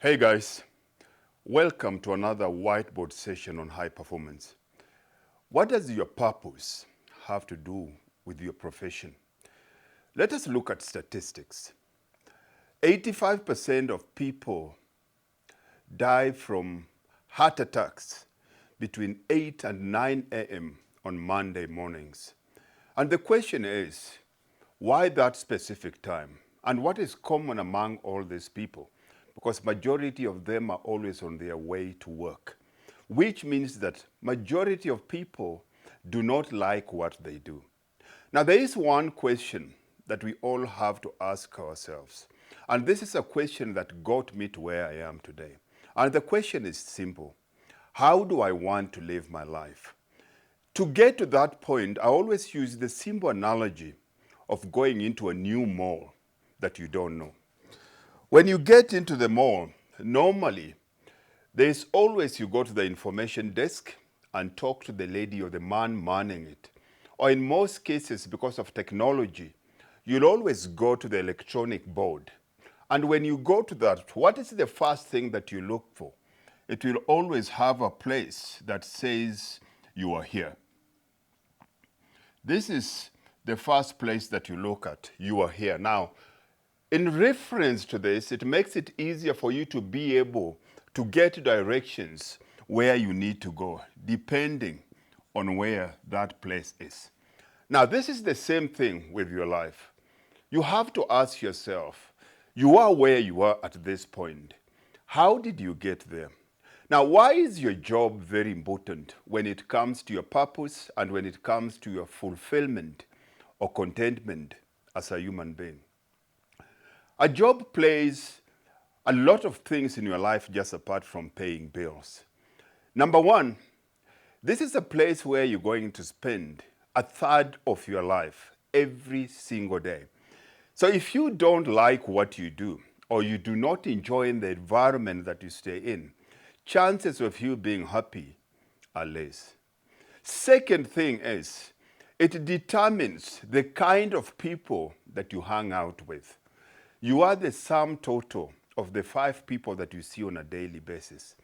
Hey guys, welcome to another whiteboard session on high performance. What does your purpose have to do with your profession? Let us look at statistics. 85% of people die from heart attacks between 8 and 9 a.m. on Monday mornings. And the question is, why that specific time? And what is common among all these people? Because majority of them are always on their way to work, which means that majority of people do not like what they do. Now, there is one question that we all have to ask ourselves. And this is a question that got me to where I am today. And the question is simple. How do I want to live my life? To get to that point, I always use the simple analogy of going into a new mall that you don't know. When you get into the mall, normally, there's always you go to the information desk and talk to the lady or the man manning it. Or in most cases, because of technology, you'll always go to the electronic board. And when you go to that, what is the first thing that you look for? It will always have a place that says you are here. This is the first place that you look at. You are here. Now, in reference to this, it makes it easier for you to be able to get directions where you need to go, depending on where that place is. Now, this is the same thing with your life. You have to ask yourself, you are where you are at this point. How did you get there? Now, why is your job very important when it comes to your purpose and when it comes to your fulfillment or contentment as a human being? A job plays a lot of things in your life just apart from paying bills. Number one, this is a place where you're going to spend a third of your life every single day. So if you don't like what you do or you do not enjoy the environment that you stay in, chances of you being happy are less. Second thing is, it determines the kind of people that you hang out with. You are the sum total of the 5 people that you see on a daily basis.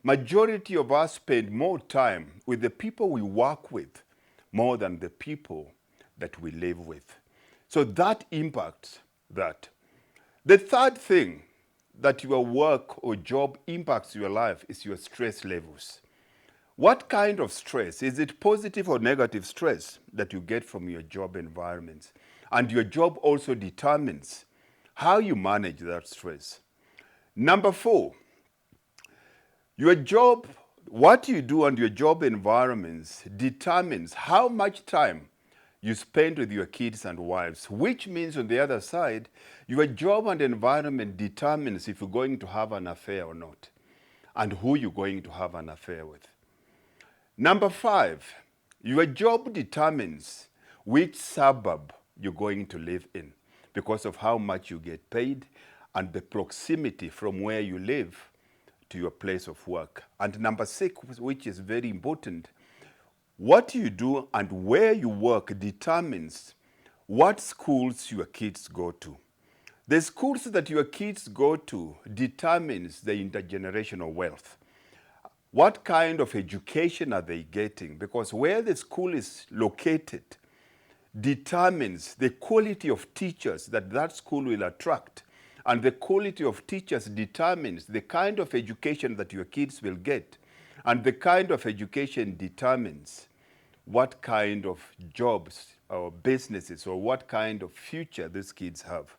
Majority of us spend more time with the people we work with more than the people that we live with. So that impacts that. The third thing that your work or job impacts your life is your stress levels. What kind of stress? Is it positive or negative stress that you get from your job environments? And your job also determines how you manage that stress. Number 4, your job, what you do and your job environments determines how much time you spend with your kids and wives, which means on the other side, your job and environment determines if you're going to have an affair or not, and who you're going to have an affair with. Number 5, your job determines which suburb you're going to live in because of how much you get paid and the proximity from where you live to your place of work. And number 6, which is very important, what you do and where you work determines what schools your kids go to. The schools that your kids go to determines the intergenerational wealth. What kind of education are they getting? Because where the school is located determines the quality of teachers that that school will attract. And the quality of teachers determines the kind of education that your kids will get. And the kind of education determines what kind of jobs or businesses or what kind of future these kids have.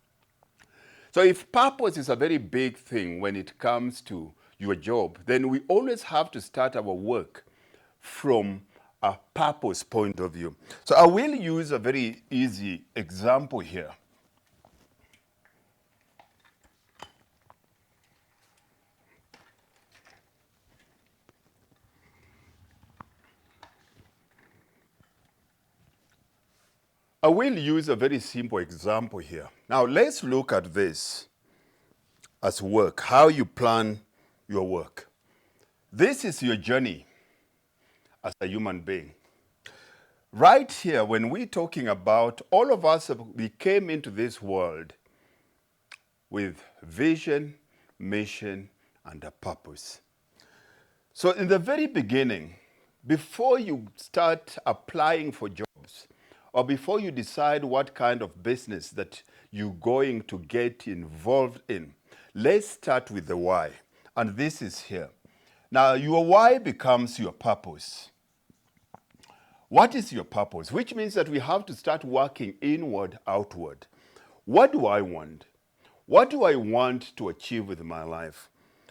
So if purpose is a very big thing when it comes to your job, then we always have to start our work from a purpose point of view. So I will use a very easy example here. I will use a very simple example here. Now let's look at this as work, how you plan your work. This is your journey as a human being. Right here, when we're talking about all of us, we came into this world with vision, mission, and a purpose. So in the very beginning, before you start applying for jobs, or before you decide what kind of business that you're going to get involved in, let's start with the why. And this is here. Now, your why becomes your purpose. What is your purpose? Which means that we have to start working inward, outward. What do I want? What do I want to achieve with my life?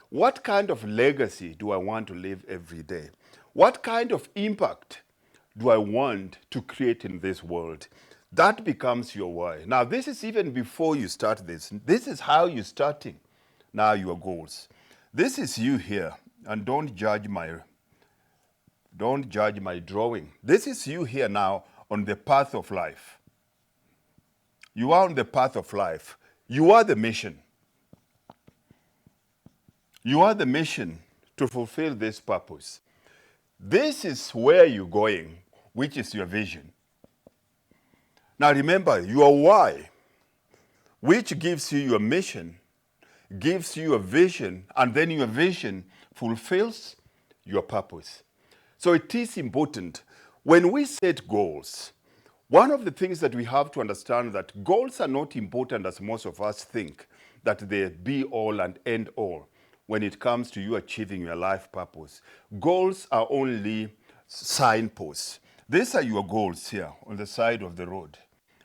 What kind of legacy do I want to live every day? What kind of impact do I want to create in this world? That becomes your why. Now, this is even before you start this. This is how you're starting now your goals. This is you here, and don't judge my drawing. This is you here now on the path of life. You are on the path of life. You are the mission. You are the mission to fulfill this purpose. This is where you're going, which is your vision. Now remember, your why, which gives you your mission, gives you a vision, and then your vision fulfills your purpose. So it is important. When we set goals, one of the things that we have to understand that goals are not important as most of us think, that they be all and end all when it comes to you achieving your life purpose. Goals are only signposts. These are your goals here on the side of the road.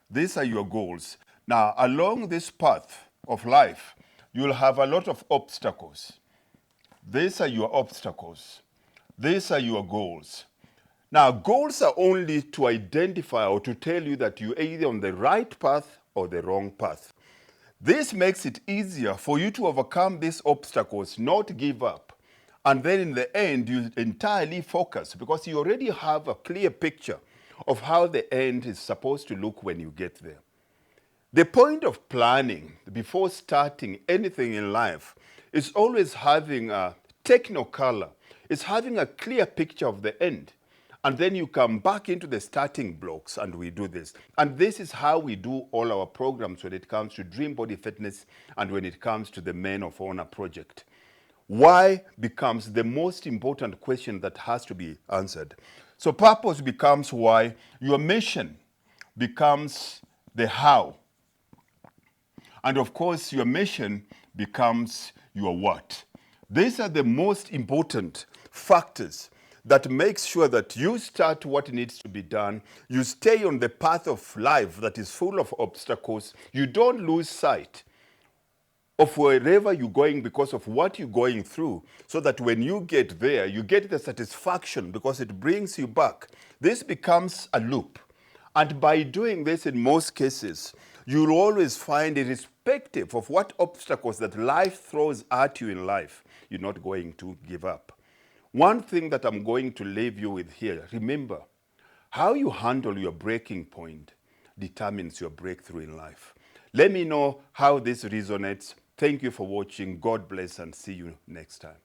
These are your goals. Now, along this path of life, you'll have a lot of obstacles. These are your obstacles. These are your goals. Now, goals are only to identify or to tell you that you're either on the right path or the wrong path. This makes it easier for you to overcome these obstacles, not give up. And then in the end, you entirely focus because you already have a clear picture of how the end is supposed to look when you get there. The point of planning before starting anything in life is always having a technicolor. It's having a clear picture of the end. And then you come back into the starting blocks and we do this. And this is how we do all our programs when it comes to Dream Body Fitness and when it comes to the Men of Honor project. Why becomes the most important question that has to be answered. So purpose becomes why, your mission becomes the how. And of course, your mission becomes your what. These are the most important factors that makes sure that you start what needs to be done. You stay on the path of life that is full of obstacles. You don't lose sight of wherever you're going because of what you're going through, so that when you get there, you get the satisfaction because it brings you back. This becomes a loop. And by doing this, in most cases, you'll always find, irrespective of what obstacles that life throws at you in life, you're not going to give up. One thing that I'm going to leave you with here, remember, how you handle your breaking point determines your breakthrough in life. Let me know how this resonates. Thank you for watching. God bless and see you next time.